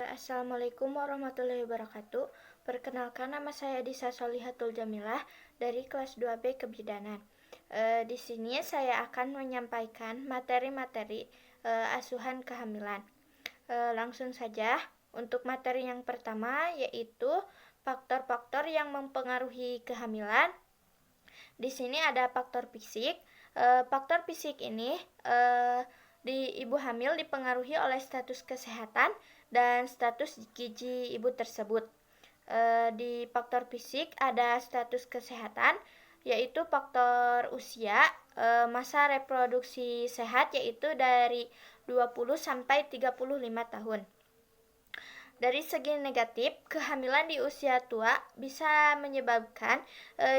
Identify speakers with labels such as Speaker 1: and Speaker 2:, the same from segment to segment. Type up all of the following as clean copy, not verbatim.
Speaker 1: Assalamualaikum warahmatullahi wabarakatuh. Perkenalkan, nama saya Disa Solihatul Jamilah dari kelas 2B Kebidanan. Di sini saya akan menyampaikan materi-materi asuhan kehamilan. Langsung saja, untuk materi yang pertama yaitu faktor-faktor yang mempengaruhi kehamilan. Di sini ada faktor fisik. Faktor fisik ini di ibu hamil dipengaruhi oleh status kesehatan dan status gizi ibu tersebut. Di faktor fisik ada status kesehatan, yaitu faktor usia, masa reproduksi sehat yaitu dari 20 sampai 35 tahun. Dari segi negatif, kehamilan di usia tua bisa menyebabkan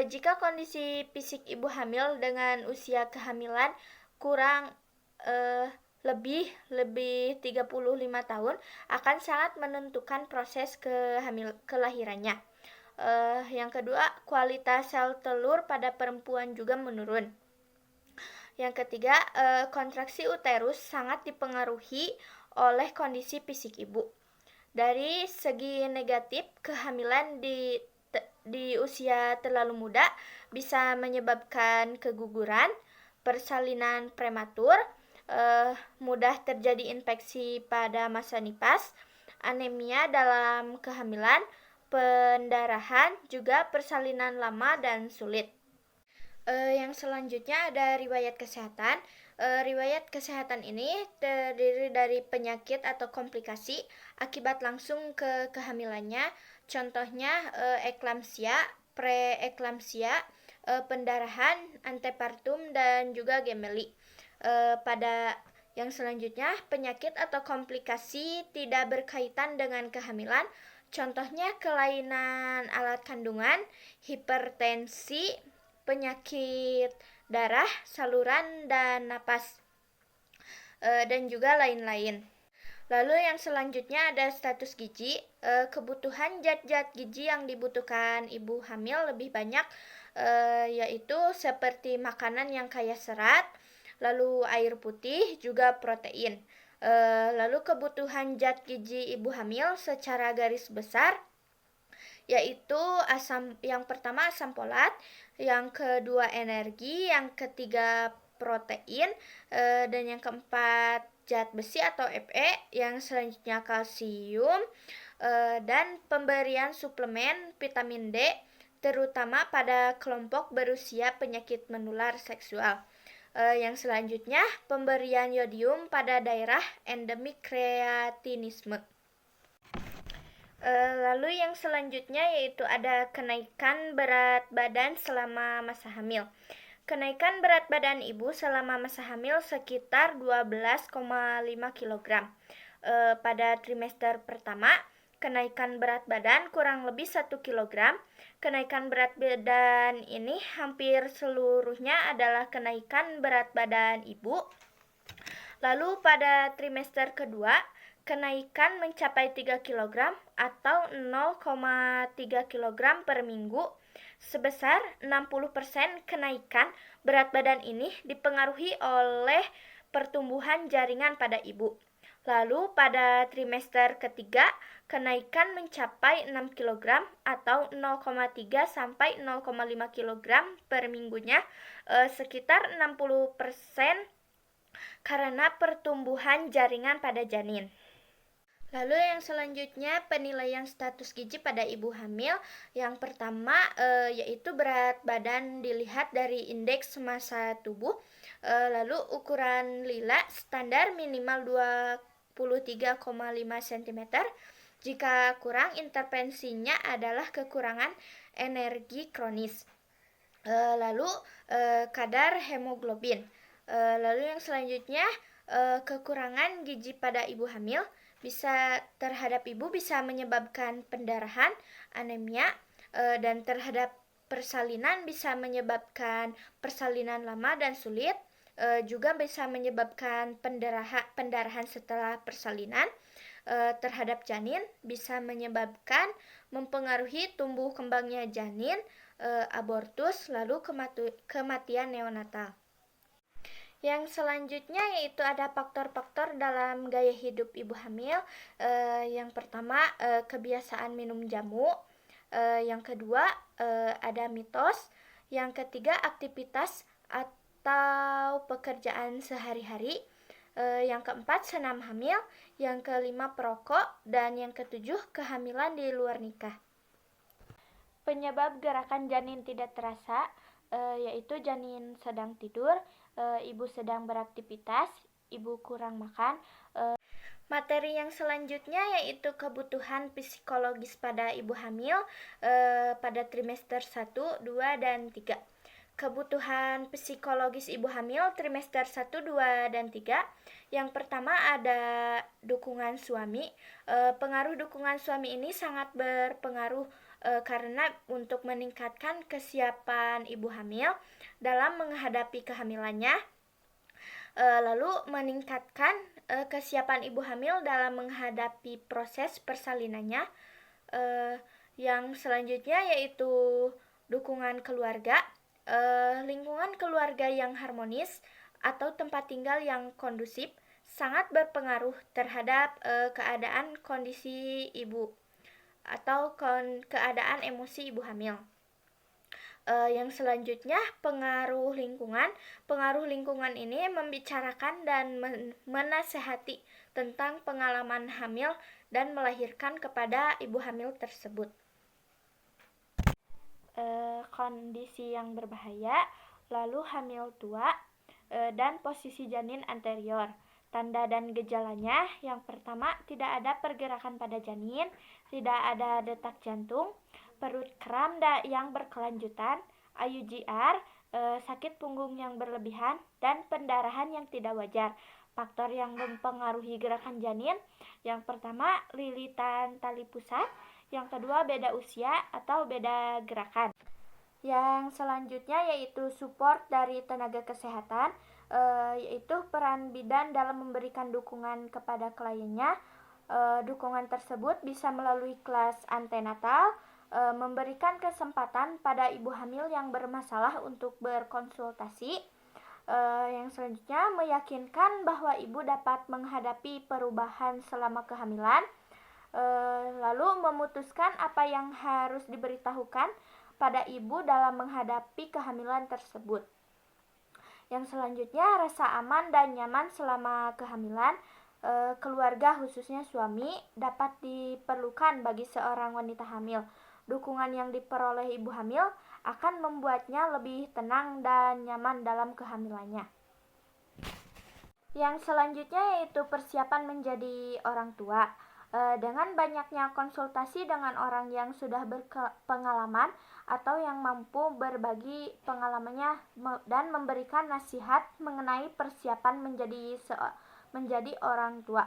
Speaker 1: jika kondisi fisik ibu hamil dengan usia kehamilan kurang lebih 35 tahun akan sangat menentukan proses kelahirannya. Yang kedua, kualitas sel telur pada perempuan juga menurun. Yang ketiga, kontraksi uterus sangat dipengaruhi oleh kondisi fisik ibu. Dari segi negatif, kehamilan di usia terlalu muda bisa menyebabkan keguguran, persalinan prematur, mudah terjadi infeksi pada masa nifas, anemia dalam kehamilan, pendarahan, juga persalinan lama dan sulit. Yang selanjutnya ada riwayat kesehatan. Riwayat kesehatan ini terdiri dari penyakit atau komplikasi akibat langsung ke kehamilannya. Contohnya eklamsia, preeklamsia, pendarahan, antepartum, dan juga gemeli. Pada yang selanjutnya, penyakit atau komplikasi tidak berkaitan dengan kehamilan. Contohnya kelainan alat kandungan, hipertensi, penyakit darah, saluran, dan napas, dan juga lain-lain. Lalu yang selanjutnya ada status gizi. Kebutuhan zat-zat gizi yang dibutuhkan ibu hamil lebih banyak, yaitu seperti makanan yang kaya serat, lalu air putih, juga protein. Lalu kebutuhan zat gizi ibu hamil secara garis besar yaitu yang pertama asam folat, yang kedua energi, yang ketiga protein, dan yang keempat zat besi atau Fe, yang selanjutnya kalsium, dan pemberian suplemen vitamin D terutama pada kelompok berusia penyakit menular seksual. Yang selanjutnya pemberian yodium pada daerah endemik kreatinisme. Lalu yang selanjutnya yaitu ada kenaikan berat badan selama masa hamil. Kenaikan berat badan ibu selama masa hamil sekitar 12,5 kg. Pada trimester pertama, kenaikan berat badan kurang lebih 1 kg. Kenaikan berat badan ini hampir seluruhnya adalah kenaikan berat badan ibu. Lalu pada trimester kedua, kenaikan mencapai 3 kg atau 0,3 kg per minggu. Sebesar 60% kenaikan berat badan ini dipengaruhi oleh pertumbuhan jaringan pada ibu. Lalu pada trimester ketiga, kenaikan mencapai 6 kg atau 0,3 sampai 0,5 kg per minggunya, sekitar 60% karena pertumbuhan jaringan pada janin. Lalu yang selanjutnya penilaian status gizi pada ibu hamil. Yang pertama yaitu berat badan dilihat dari indeks massa tubuh. Lalu ukuran lila standar minimal 23,5 cm. Jika kurang, intervensinya adalah kekurangan energi kronis. Lalu kadar hemoglobin. Lalu yang selanjutnya kekurangan gizi pada ibu hamil terhadap ibu bisa menyebabkan pendarahan, anemia, dan terhadap persalinan bisa menyebabkan persalinan lama dan sulit, juga bisa menyebabkan pendarahan setelah persalinan. Terhadap janin bisa menyebabkan mempengaruhi tumbuh kembangnya janin, abortus, lalu kematian neonatal. Yang selanjutnya yaitu ada faktor-faktor dalam gaya hidup ibu hamil. Yang pertama, kebiasaan minum jamu. Yang kedua, ada mitos. Yang ketiga, aktivitas atau pekerjaan sehari-hari. Yang keempat, senam hamil. Yang kelima, perokok. Dan yang ketujuh, kehamilan di luar nikah. Penyebab gerakan janin tidak terasa yaitu janin sedang tidur, ibu sedang beraktivitas, ibu kurang makan. Materi yang selanjutnya yaitu kebutuhan psikologis pada ibu hamil pada trimester 1, 2, dan 3. Kebutuhan psikologis ibu hamil trimester 1, 2, dan 3. Yang pertama ada dukungan suami. Pengaruh dukungan suami ini sangat berpengaruh karena untuk meningkatkan kesiapan ibu hamil dalam menghadapi kehamilannya, lalu meningkatkan kesiapan ibu hamil dalam menghadapi proses persalinannya. Yang selanjutnya yaitu dukungan keluarga. Lingkungan keluarga yang harmonis atau tempat tinggal yang kondusif sangat berpengaruh terhadap keadaan kondisi ibu atau keadaan emosi ibu hamil. Yang selanjutnya pengaruh lingkungan. Pengaruh lingkungan ini membicarakan dan menasehati tentang pengalaman hamil dan melahirkan kepada ibu hamil tersebut. Kondisi yang berbahaya, lalu hamil tua, dan posisi janin anterior. Tanda dan gejalanya, yang pertama tidak ada pergerakan pada janin, tidak ada detak jantung, perut kram yang berkelanjutan, IUGR, sakit punggung yang berlebihan, dan pendarahan yang tidak wajar. Faktor yang mempengaruhi gerakan janin, yang pertama lilitan tali pusat, yang kedua beda usia atau beda gerakan. Yang selanjutnya yaitu support dari tenaga kesehatan, yaitu peran bidan dalam memberikan dukungan kepada kliennya. Dukungan tersebut bisa melalui kelas antenatal, memberikan kesempatan pada ibu hamil yang bermasalah untuk berkonsultasi. Yang selanjutnya meyakinkan bahwa ibu dapat menghadapi perubahan selama kehamilan, lalu memutuskan apa yang harus diberitahukan pada ibu dalam menghadapi kehamilan tersebut. Yang selanjutnya rasa aman dan nyaman selama kehamilan. Keluarga khususnya suami dapat diperlukan bagi seorang wanita hamil. Dukungan yang diperoleh ibu hamil akan membuatnya lebih tenang dan nyaman dalam kehamilannya. Yang selanjutnya yaitu persiapan menjadi orang tua. Dengan banyaknya konsultasi dengan orang yang sudah berpengalaman atau yang mampu berbagi pengalamannya dan memberikan nasihat mengenai persiapan menjadi orang tua.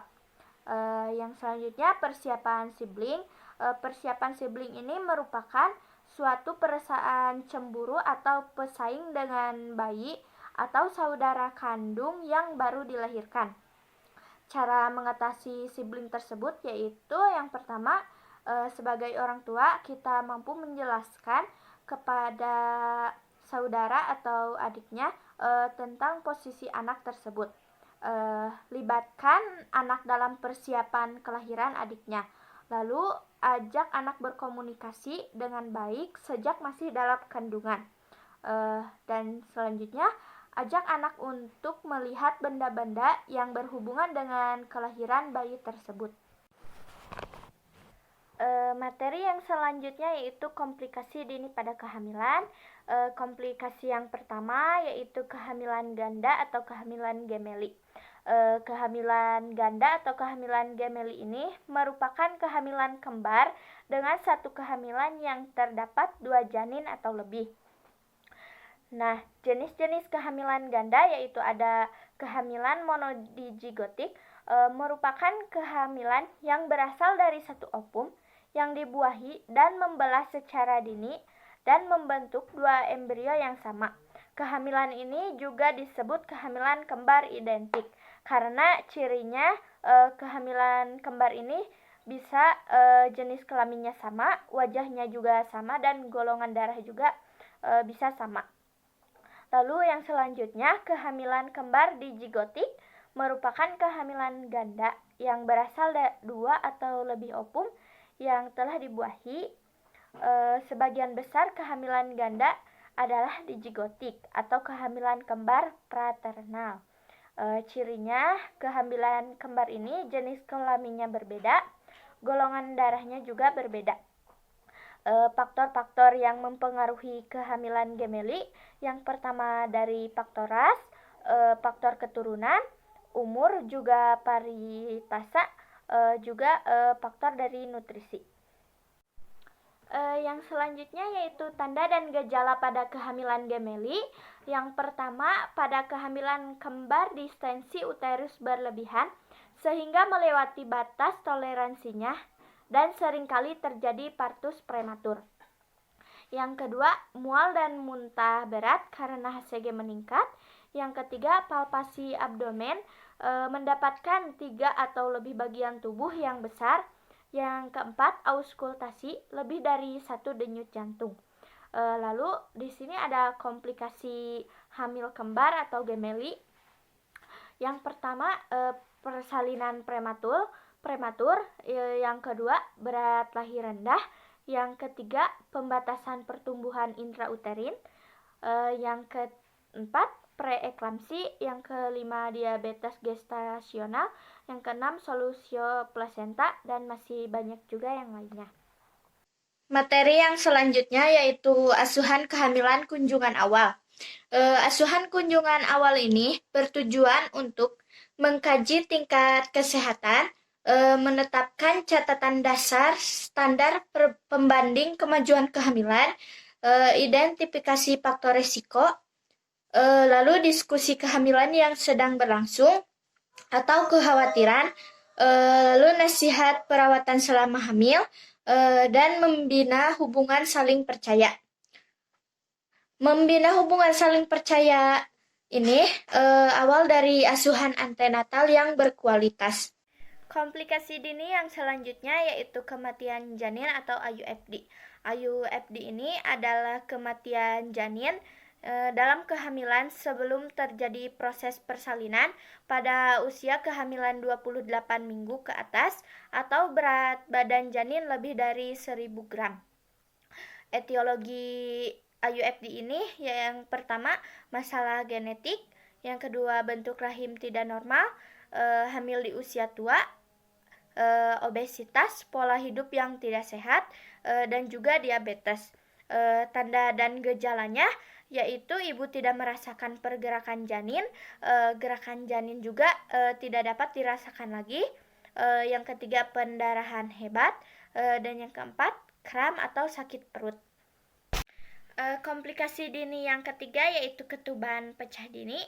Speaker 1: Yang selanjutnya persiapan sibling. Persiapan sibling ini merupakan suatu perasaan cemburu atau pesaing dengan bayi atau saudara kandung yang baru dilahirkan. Cara mengatasi sibling tersebut yaitu yang pertama, sebagai orang tua kita mampu menjelaskan kepada saudara atau adiknya tentang posisi anak tersebut. Libatkan anak dalam persiapan kelahiran adiknya. Lalu ajak anak berkomunikasi dengan baik sejak masih dalam kandungan. Dan selanjutnya ajak anak untuk melihat benda-benda yang berhubungan dengan kelahiran bayi tersebut. Materi yang selanjutnya yaitu komplikasi dini pada kehamilan. Komplikasi yang pertama yaitu kehamilan ganda atau kehamilan gemeli. Kehamilan ganda atau kehamilan gemeli ini merupakan kehamilan kembar dengan satu kehamilan yang terdapat 2 janin atau lebih. Nah, jenis-jenis kehamilan ganda yaitu ada kehamilan monodigigotik, merupakan kehamilan yang berasal dari satu ovum yang dibuahi dan membelah secara dini dan membentuk 2 embrio yang sama. Kehamilan ini juga disebut kehamilan kembar identik karena cirinya kehamilan kembar ini bisa jenis kelaminnya sama, wajahnya juga sama, dan golongan darah juga bisa sama. Lalu yang selanjutnya, kehamilan kembar digigotik merupakan kehamilan ganda yang berasal dari 2 atau lebih ovum yang telah dibuahi. Sebagian besar kehamilan ganda adalah digigotik atau kehamilan kembar fraternal. Cirinya, kehamilan kembar ini jenis kelaminnya berbeda, golongan darahnya juga berbeda. Faktor-faktor yang mempengaruhi kehamilan gemeli, yang pertama dari faktor ras, faktor keturunan, umur, juga paritasa, juga faktor dari nutrisi. Yang selanjutnya yaitu tanda dan gejala pada kehamilan gemeli. Yang pertama, pada kehamilan kembar distensi uterus berlebihan sehingga melewati batas toleransinya dan seringkali terjadi partus prematur. Yang kedua, mual dan muntah berat karena HCG meningkat. Yang ketiga, palpasi abdomen, mendapatkan 3 atau lebih bagian tubuh yang besar. Yang keempat, auskultasi, lebih dari 1 denyut jantung. Lalu di sini ada komplikasi hamil kembar atau gemeli. Yang pertama, persalinan prematur. Yang kedua, berat lahir rendah. Yang ketiga, pembatasan pertumbuhan intrauterin. Yang keempat, preeklamsi. Yang kelima, diabetes gestasional. Yang keenam, solusio plasenta, dan masih banyak juga yang lainnya. Materi yang selanjutnya yaitu asuhan kehamilan kunjungan awal. Asuhan kunjungan awal ini bertujuan untuk mengkaji tingkat kesehatan, menetapkan catatan dasar standar pembanding kemajuan kehamilan, identifikasi faktor risiko, lalu diskusi kehamilan yang sedang berlangsung atau kekhawatiran, lalu nasihat perawatan selama hamil, dan membina hubungan saling percaya. Membina hubungan saling percaya ini awal dari asuhan antenatal yang berkualitas. Komplikasi dini yang selanjutnya yaitu kematian janin atau IUFD. IUFD ini adalah kematian janin dalam kehamilan sebelum terjadi proses persalinan pada usia kehamilan 28 minggu ke atas atau berat badan janin lebih dari 1000 gram. Etiologi IUFD ini yang pertama, masalah genetik. Yang kedua, bentuk rahim tidak normal, hamil di usia tua, obesitas, pola hidup yang tidak sehat, dan juga diabetes. Tanda dan gejalanya yaitu ibu tidak merasakan pergerakan janin, gerakan janin juga tidak dapat dirasakan lagi. Yang ketiga, pendarahan hebat, dan yang keempat, kram atau sakit perut. Komplikasi dini yang ketiga yaitu ketuban pecah dini.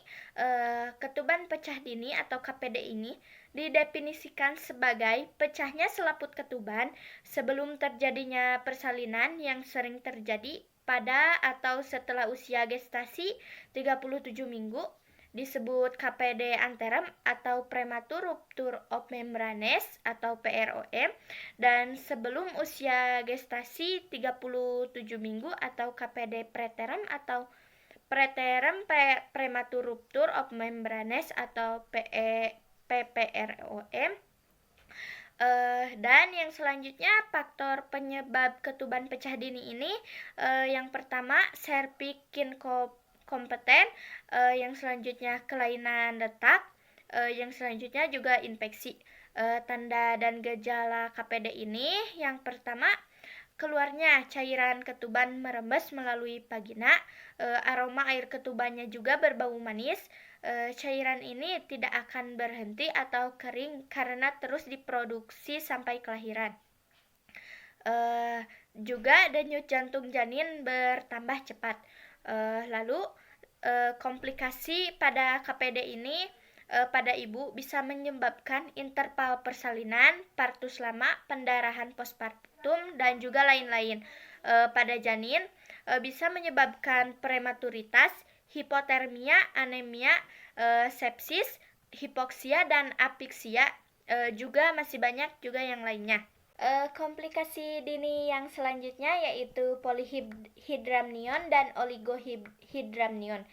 Speaker 1: Ketuban pecah dini atau KPD ini didefinisikan sebagai pecahnya selaput ketuban sebelum terjadinya persalinan yang sering terjadi pada atau setelah usia gestasi 37 minggu, disebut KPD anterem atau prematur rupture of membranes atau PROM, dan sebelum usia gestasi 37 minggu atau KPD preterm atau preterm prematur rupture of membranes atau PPROM. Dan yang selanjutnya, faktor penyebab ketuban pecah dini ini yang pertama, cervix kompeten, yang selanjutnya kelainan letak, yang selanjutnya juga infeksi. Tanda dan gejala KPD ini yang pertama, keluarnya cairan ketuban merembes melalui vagina, aroma air ketubannya juga berbau manis. Cairan ini tidak akan berhenti atau kering karena terus diproduksi sampai kelahiran. Juga denyut jantung janin bertambah cepat. Lalu komplikasi pada KPD ini pada ibu bisa menyebabkan interval persalinan, partus lama, pendarahan postpartum, dan juga lain-lain. Pada janin bisa menyebabkan prematuritas, hipotermia, anemia, sepsis, hipoksia, dan apiksia. Juga masih banyak juga yang lainnya. Komplikasi dini yang selanjutnya yaitu polyhydramnion dan oligohydramnion.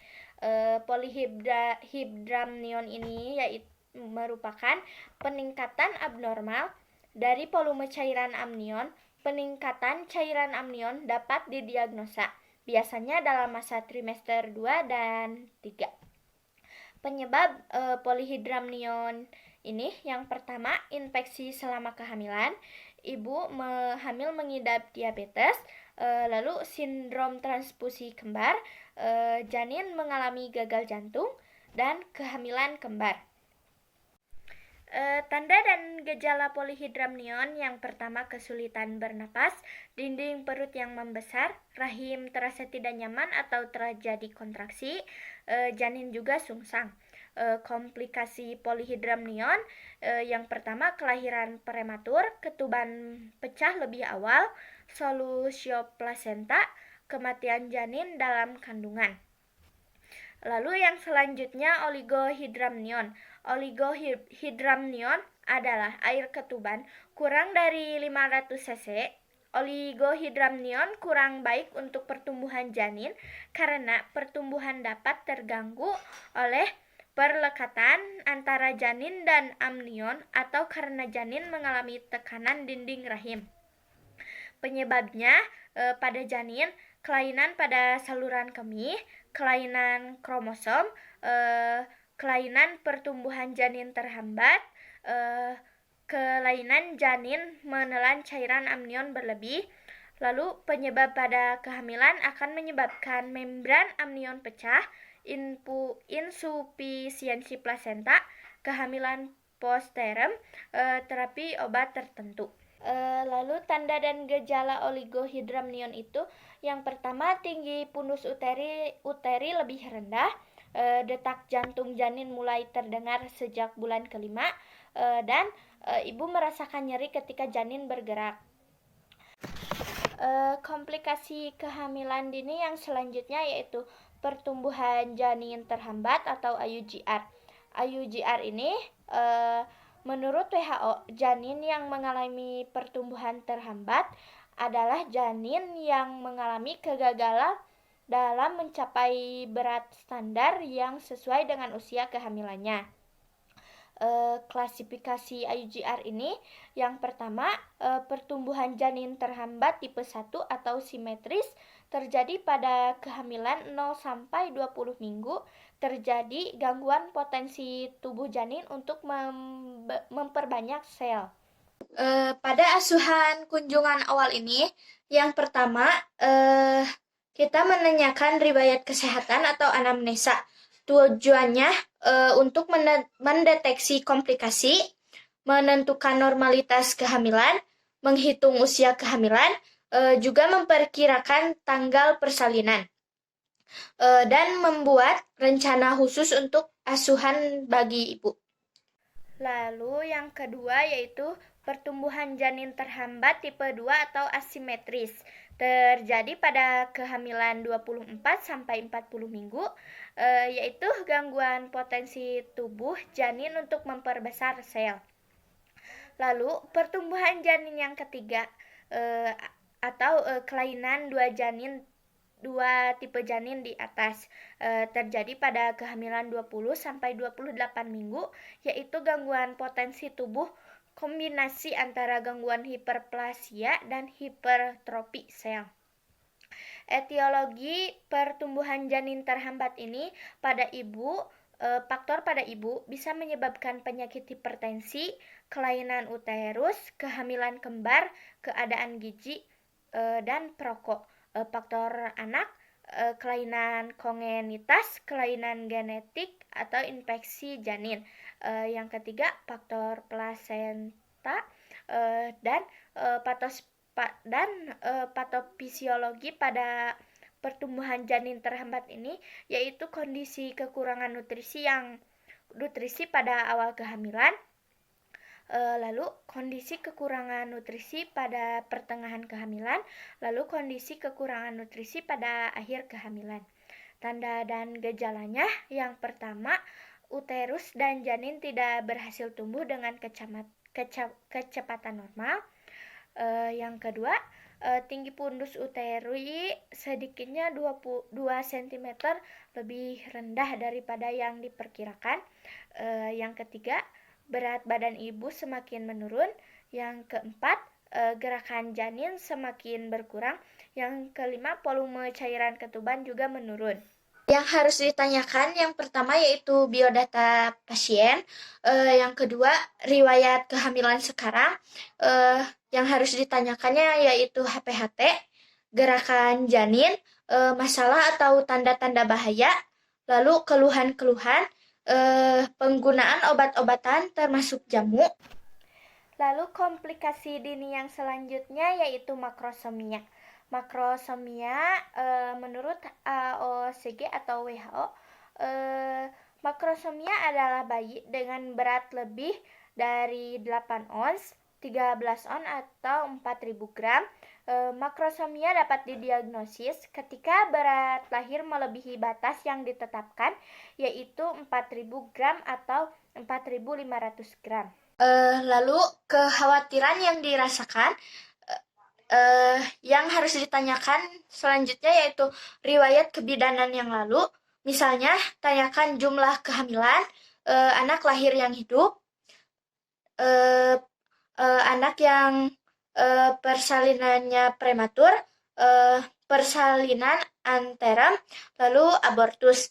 Speaker 1: Polihidramnion ini yaitu merupakan peningkatan abnormal dari volume cairan amnion. Peningkatan cairan amnion dapat didiagnosa biasanya dalam masa trimester 2 dan 3. Penyebab polihidramnion ini yang pertama, infeksi selama kehamilan, ibu hamil mengidap diabetes, lalu sindrom transfusi kembar, janin mengalami gagal jantung, dan kehamilan kembar. Tanda dan gejala polihidramnion yang pertama, kesulitan bernapas, dinding perut yang membesar, rahim terasa tidak nyaman atau terjadi kontraksi, janin juga sungsang. Komplikasi polihidramnion yang pertama, kelahiran prematur, ketuban pecah lebih awal, solusio plasenta, kematian janin dalam kandungan. Lalu yang selanjutnya, oligohidramnion. Oligohidramnion adalah air ketuban kurang dari 500 cc. Oligohidramnion kurang baik untuk pertumbuhan janin karena pertumbuhan dapat terganggu oleh perlekatan antara janin dan amnion atau karena janin mengalami tekanan dinding rahim. Penyebabnya pada janin, kelainan pada saluran kemih, kelainan kromosom, kelainan pertumbuhan janin terhambat, kelainan janin menelan cairan amnion berlebih. Lalu penyebab pada kehamilan akan menyebabkan membran amnion pecah, insufisiensi plasenta, kehamilan postpartum, terapi obat tertentu. Lalu tanda dan gejala oligohidramnion itu yang pertama, tinggi pundus uteri lebih rendah, detak jantung janin mulai terdengar sejak bulan kelima, dan ibu merasakan nyeri ketika janin bergerak. Komplikasi kehamilan dini yang selanjutnya yaitu pertumbuhan janin terhambat atau IUGR. IUGR ini menurut WHO, janin yang mengalami pertumbuhan terhambat adalah janin yang mengalami kegagalan dalam mencapai berat standar yang sesuai dengan usia kehamilannya. Klasifikasi IUGR ini yang pertama, pertumbuhan janin terhambat tipe 1 atau simetris terjadi pada kehamilan 0-20 minggu, terjadi gangguan potensi tubuh janin untuk memperbanyak sel. Pada asuhan kunjungan awal ini, yang pertama, kita menanyakan riwayat kesehatan atau anamnesa. Tujuannya untuk mendeteksi komplikasi, menentukan normalitas kehamilan, menghitung usia kehamilan, juga memperkirakan tanggal persalinan, dan membuat rencana khusus untuk asuhan bagi ibu. Lalu yang kedua yaitu pertumbuhan janin terhambat tipe 2 atau asimetris. Terjadi pada kehamilan 24-40 minggu, yaitu gangguan potensi tubuh janin untuk memperbesar sel. Lalu pertumbuhan janin yang ketiga atau kelainan dua tipe janin di atas terjadi pada kehamilan 20-28 minggu, yaitu gangguan potensi tubuh kombinasi antara gangguan hiperplasia dan hipertrofi sel. Etiologi pertumbuhan janin terhambat ini pada ibu, faktor pada ibu bisa menyebabkan penyakit hipertensi, kelainan uterus, kehamilan kembar, keadaan gizi, dan perokok. Faktor anak, kelainan kongenitas, kelainan genetik, atau infeksi janin. Yang ketiga, faktor plasenta dan patofisiologi pada pertumbuhan janin terhambat ini, yaitu kondisi kekurangan nutrisi pada awal kehamilan, lalu kondisi kekurangan nutrisi pada pertengahan kehamilan, lalu kondisi kekurangan nutrisi pada akhir kehamilan. Tanda dan gejalanya yang pertama, uterus dan janin tidak berhasil tumbuh dengan kecepatan normal. Yang kedua, tinggi pundus uteri sedikitnya 2 cm lebih rendah daripada yang diperkirakan. Yang ketiga, berat badan ibu semakin menurun. Yang keempat, gerakan janin semakin berkurang. Yang kelima, volume cairan ketuban juga menurun. Yang harus ditanyakan yang pertama yaitu biodata pasien, yang kedua riwayat kehamilan sekarang, yang harus ditanyakannya yaitu HPHT, gerakan janin, masalah atau tanda-tanda bahaya, lalu keluhan-keluhan, penggunaan obat-obatan termasuk jamu. Lalu komplikasi dini yang selanjutnya yaitu makrosomia. Makrosomia menurut AOCG atau WHO, makrosomia adalah bayi dengan berat lebih dari 8 ons, 13 ons atau 4.000 gram. Makrosomia dapat didiagnosis ketika berat lahir melebihi batas yang ditetapkan, yaitu 4.000 gram atau 4.500 gram. Lalu kekhawatiran yang dirasakan, yang harus ditanyakan selanjutnya yaitu riwayat kebidanan yang lalu. Misalnya, tanyakan jumlah kehamilan, anak lahir yang hidup, anak yang persalinannya prematur, persalinan anterem, lalu abortus.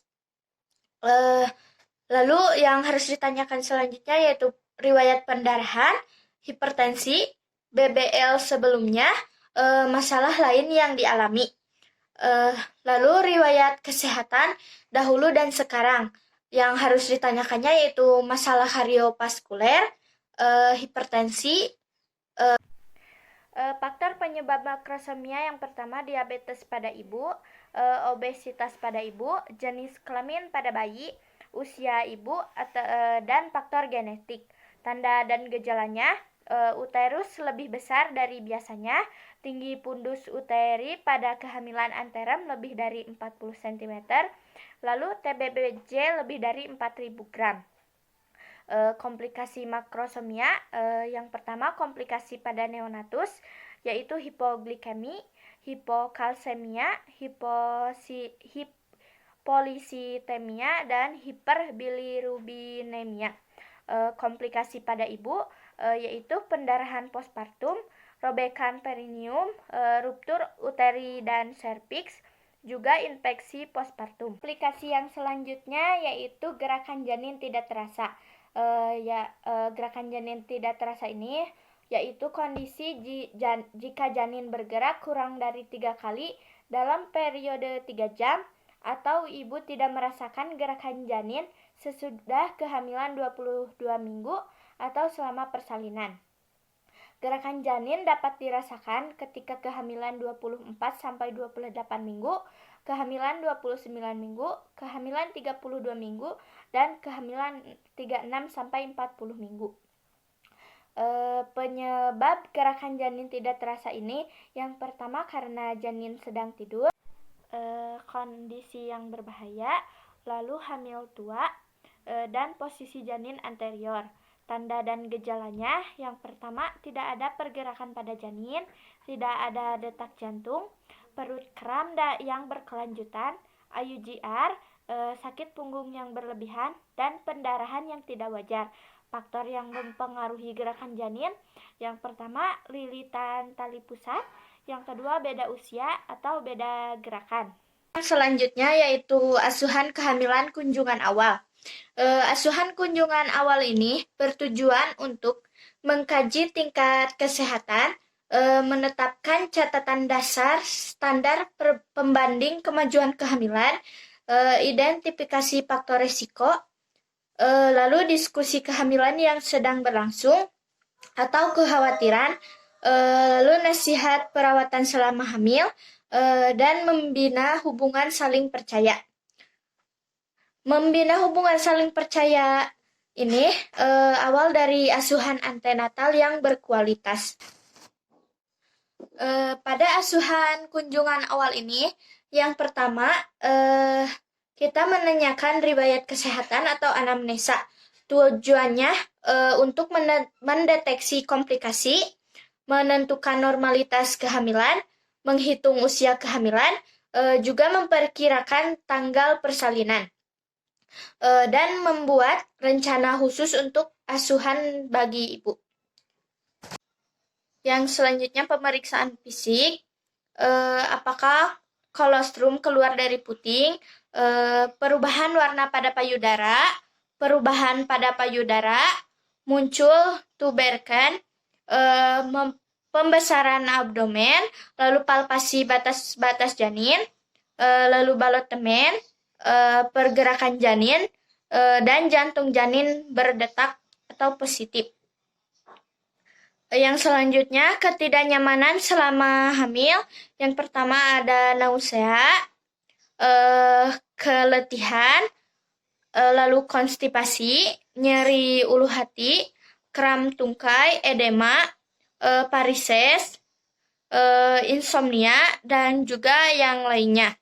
Speaker 1: Lalu yang harus ditanyakan selanjutnya yaitu riwayat pendarahan, hipertensi, BBL sebelumnya, masalah lain yang dialami. Lalu riwayat kesehatan dahulu dan sekarang. Yang harus ditanyakannya yaitu masalah kardiovaskuler, hipertensi. Faktor penyebab makrosomia yang pertama diabetes pada ibu, obesitas pada ibu, jenis kelamin pada bayi, usia ibu, dan faktor genetik. Tanda dan gejalanya, uterus lebih besar dari biasanya, tinggi pundus uteri pada kehamilan anterem lebih dari 40 cm, lalu TBBJ lebih dari 4.000 gram. Komplikasi makrosomia, yang pertama komplikasi pada neonatus, yaitu hipoglikemi, hipokalsemia, hipolisitemia, dan hiperbilirubinemia. Komplikasi pada ibu, yaitu pendarahan postpartum, robekan perineum, ruptur uteri dan serviks, juga infeksi postpartum. Komplikasi yang selanjutnya yaitu gerakan janin tidak terasa. Gerakan janin tidak terasa ini yaitu kondisi jika janin bergerak kurang dari 3 kali dalam periode 3 jam atau ibu tidak merasakan gerakan janin sesudah kehamilan 22 minggu atau selama persalinan. Gerakan janin dapat dirasakan ketika kehamilan 24 sampai 28 minggu, kehamilan 29 minggu, kehamilan 32 minggu, dan kehamilan 36 sampai 40 minggu. Penyebab gerakan janin tidak terasa ini, yang pertama karena janin sedang tidur, kondisi yang berbahaya, lalu hamil tua, dan posisi janin anterior. Tanda dan gejalanya, yang pertama tidak ada pergerakan pada janin, tidak ada detak jantung, perut kram yang berkelanjutan, IUGR, sakit punggung yang berlebihan, dan pendarahan yang tidak wajar. Faktor yang mempengaruhi gerakan janin, yang pertama lilitan tali pusat, yang kedua beda usia atau beda gerakan. Selanjutnya yaitu asuhan kehamilan kunjungan awal. Asuhan kunjungan awal ini bertujuan untuk mengkaji tingkat kesehatan, menetapkan catatan dasar standar pembanding kemajuan kehamilan, identifikasi faktor risiko, lalu diskusi kehamilan yang sedang berlangsung atau kekhawatiran, lalu nasihat perawatan selama hamil, dan membina hubungan saling percaya. Membina hubungan saling percaya ini awal dari asuhan antenatal yang berkualitas. Pada asuhan kunjungan awal ini, yang pertama kita menanyakan riwayat kesehatan atau anamnesa. Tujuannya untuk mendeteksi komplikasi, menentukan normalitas kehamilan, menghitung usia kehamilan, juga memperkirakan tanggal persalinan, dan membuat rencana khusus untuk asuhan bagi ibu. Yang selanjutnya pemeriksaan fisik, apakah kolostrum keluar dari puting, perubahan warna pada payudara, perubahan pada payudara, muncul tuberken, pembesaran abdomen, lalu palpasi batas-batas janin, lalu balot temen, pergerakan janin, dan jantung janin berdetak atau positif. Yang selanjutnya, ketidaknyamanan selama hamil. Yang pertama ada nausea, keletihan, lalu konstipasi, nyeri ulu hati, kram tungkai, edema, varises, insomnia, dan juga yang lainnya.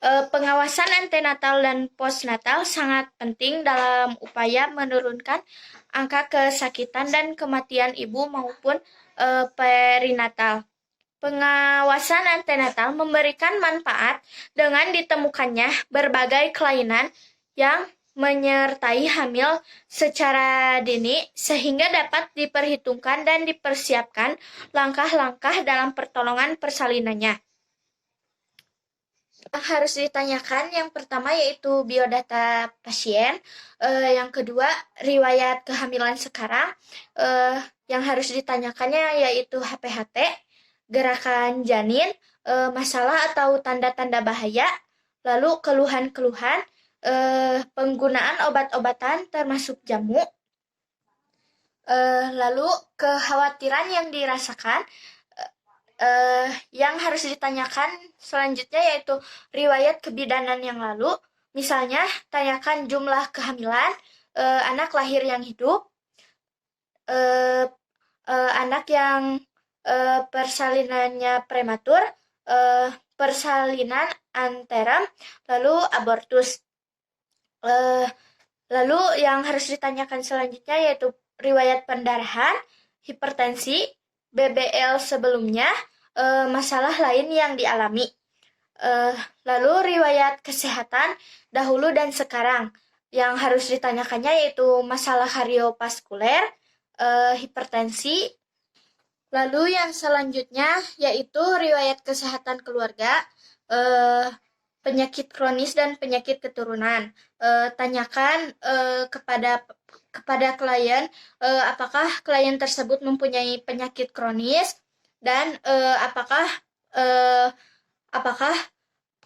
Speaker 1: Pengawasan antenatal dan postnatal sangat penting dalam upaya menurunkan angka kesakitan dan kematian ibu maupun perinatal. Pengawasan antenatal memberikan manfaat dengan ditemukannya berbagai kelainan yang menyertai hamil secara dini sehingga dapat diperhitungkan dan dipersiapkan langkah-langkah dalam pertolongan persalinannya. Harus ditanyakan yang pertama yaitu biodata pasien, yang kedua riwayat kehamilan sekarang, yang harus ditanyakannya yaitu HPHT, gerakan janin, masalah atau tanda-tanda bahaya, lalu keluhan-keluhan, penggunaan obat-obatan termasuk jamu, lalu kekhawatiran yang dirasakan. Yang harus ditanyakan selanjutnya yaitu riwayat kebidanan yang lalu. Misalnya, tanyakan jumlah kehamilan, anak lahir yang hidup, anak yang persalinannya prematur, persalinan anteram, lalu abortus. Lalu yang harus ditanyakan selanjutnya yaitu riwayat pendarahan, hipertensi, BBL sebelumnya, masalah lain yang dialami. Lalu riwayat kesehatan dahulu dan sekarang. Yang harus ditanyakannya yaitu masalah kardiovaskuler, hipertensi. Lalu yang selanjutnya yaitu riwayat kesehatan keluarga, penyakit kronis dan penyakit keturunan. Tanyakan kepada klien apakah klien tersebut mempunyai penyakit kronis dan apakah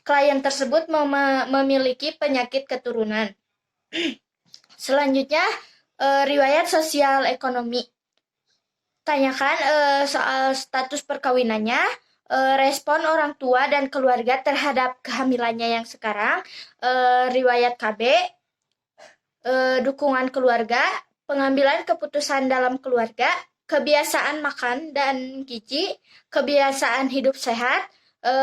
Speaker 1: klien tersebut memiliki penyakit keturunan. Selanjutnya riwayat sosial ekonomi. Tanyakan soal status perkawinannya, respon orang tua dan keluarga terhadap kehamilannya yang sekarang, riwayat KB, dukungan keluarga, pengambilan keputusan dalam keluarga, kebiasaan makan dan gizi, kebiasaan hidup sehat,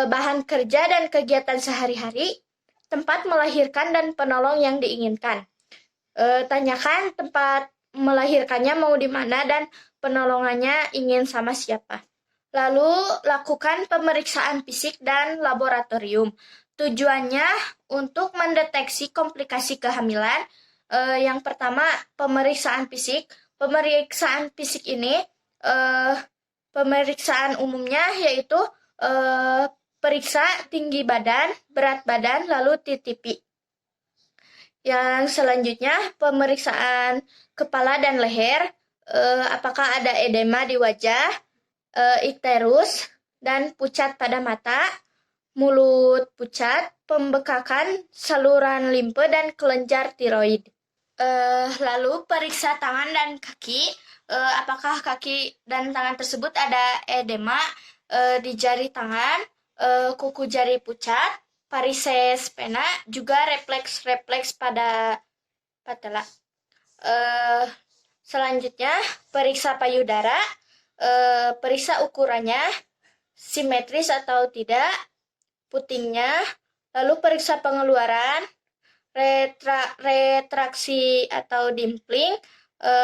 Speaker 1: bahan kerja dan kegiatan sehari-hari, tempat melahirkan dan penolong yang diinginkan. Tanyakan tempat melahirkannya mau di mana dan penolongannya ingin sama siapa. Lalu lakukan pemeriksaan fisik dan laboratorium. Tujuannya untuk mendeteksi komplikasi kehamilan. Yang pertama, pemeriksaan fisik. Pemeriksaan fisik ini, pemeriksaan umumnya yaitu periksa tinggi badan, berat badan, lalu TTP. Yang selanjutnya, pemeriksaan kepala dan leher. Apakah ada edema di wajah, ikterus, dan pucat pada mata, mulut pucat, pembekakan saluran limfe, dan kelenjar tiroid. Lalu periksa tangan dan kaki, apakah kaki dan tangan tersebut ada edema di jari tangan, kuku jari pucat, varises vena, juga refleks pada patella. Selanjutnya periksa payudara, periksa ukurannya, simetris atau tidak, putingnya, lalu periksa pengeluaran, retraksi atau dimpling,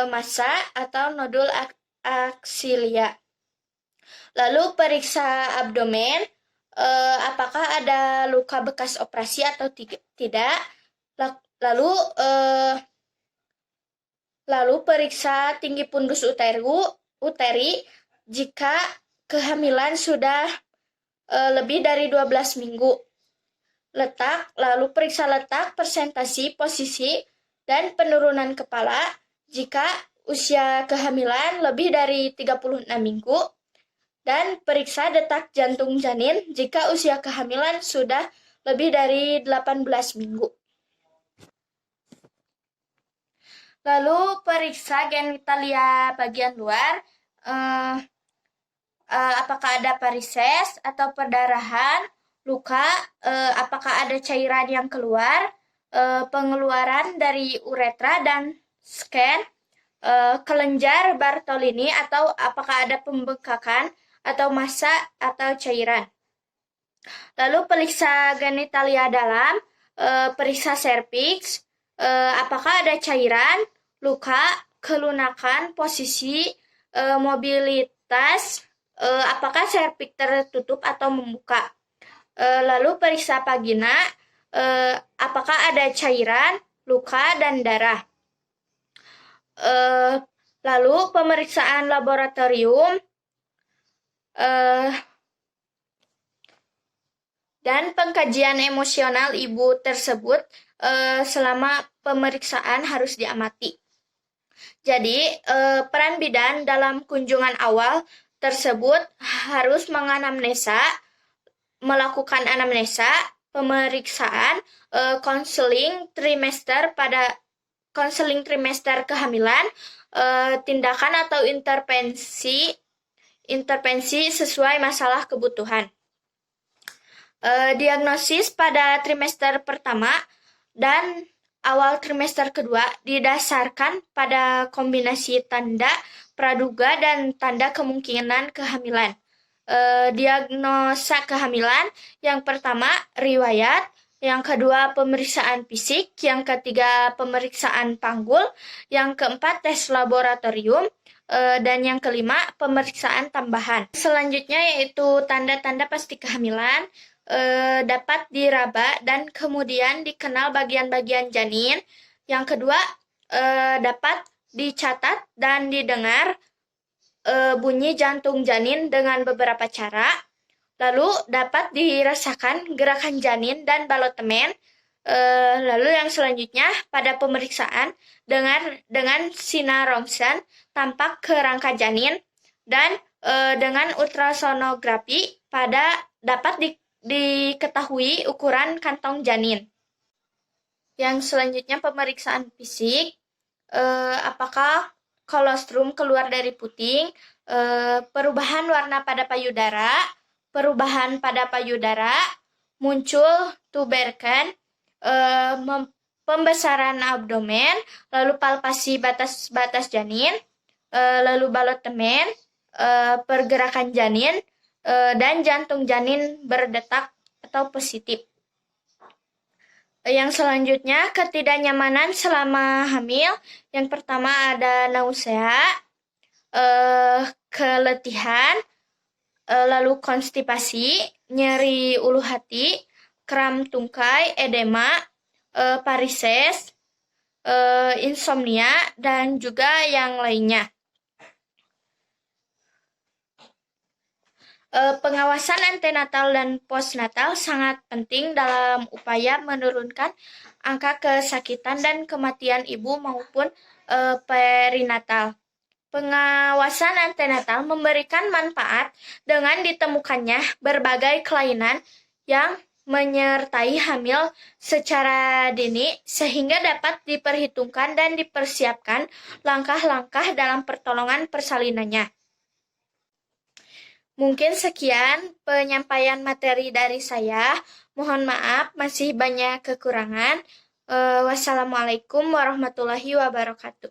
Speaker 1: massa atau nodul aksilia. Lalu periksa abdomen, apakah ada luka bekas operasi atau tidak. Lalu periksa tinggi pundus uteri jika kehamilan sudah lebih dari 12 minggu. Lalu periksa letak, presentasi, posisi, dan penurunan kepala jika usia kehamilan lebih dari 36 minggu. Dan periksa detak jantung janin jika usia kehamilan sudah lebih dari 18 minggu. Lalu periksa genitalia bagian luar, apakah ada varises atau perdarahan, luka, apakah ada cairan yang keluar, pengeluaran dari uretra dan scan, kelenjar Bartolini atau apakah ada pembengkakan atau massa atau cairan. Lalu periksa genitalia dalam, periksa serviks, apakah ada cairan, luka, kelunakan, posisi, mobilitas, apakah serviks tertutup atau membuka. Lalu periksa vagina, apakah ada cairan, luka, dan darah. Lalu pemeriksaan laboratorium dan pengkajian emosional ibu tersebut selama pemeriksaan harus diamati. Jadi, peran bidan dalam kunjungan awal tersebut harus melakukan anamnesa, pemeriksaan, konseling trimester kehamilan, tindakan atau intervensi sesuai masalah kebutuhan. Diagnosis pada trimester pertama dan awal trimester kedua didasarkan pada kombinasi tanda praduga dan tanda kemungkinan kehamilan. Diagnosa kehamilan, yang pertama riwayat, yang kedua pemeriksaan fisik, yang ketiga pemeriksaan panggul, yang keempat tes laboratorium, dan yang kelima pemeriksaan tambahan. Selanjutnya yaitu tanda-tanda pasti kehamilan, dapat diraba dan kemudian dikenal bagian-bagian janin. Yang kedua, dapat dicatat dan didengar bunyi jantung janin dengan beberapa cara. Lalu dapat dirasakan gerakan janin dan balotemen. Lalu yang selanjutnya pada pemeriksaan dengan sinar rongsen tampak kerangka janin dan dengan ultrasonografi dapat diketahui ukuran kantong janin. Yang selanjutnya pemeriksaan fisik, apakah kolostrum keluar dari puting, perubahan warna pada payudara, perubahan pada payudara, muncul tuberken, pembesaran abdomen, lalu palpasi batas janin, lalu balotemen, pergerakan janin, dan jantung janin berdetak atau positif. Yang selanjutnya ketidaknyamanan selama hamil. Yang pertama ada nausea, keletihan, lalu konstipasi, nyeri ulu hati, kram tungkai, edema, varises, insomnia, dan juga yang lainnya. Pengawasan antenatal dan postnatal sangat penting dalam upaya menurunkan angka kesakitan dan kematian ibu maupun perinatal. Pengawasan antenatal memberikan manfaat dengan ditemukannya berbagai kelainan yang menyertai hamil secara dini sehingga dapat diperhitungkan dan dipersiapkan langkah-langkah dalam pertolongan persalinannya. Mungkin sekian penyampaian materi dari saya. Mohon maaf masih banyak kekurangan. Wassalamualaikum warahmatullahi wabarakatuh.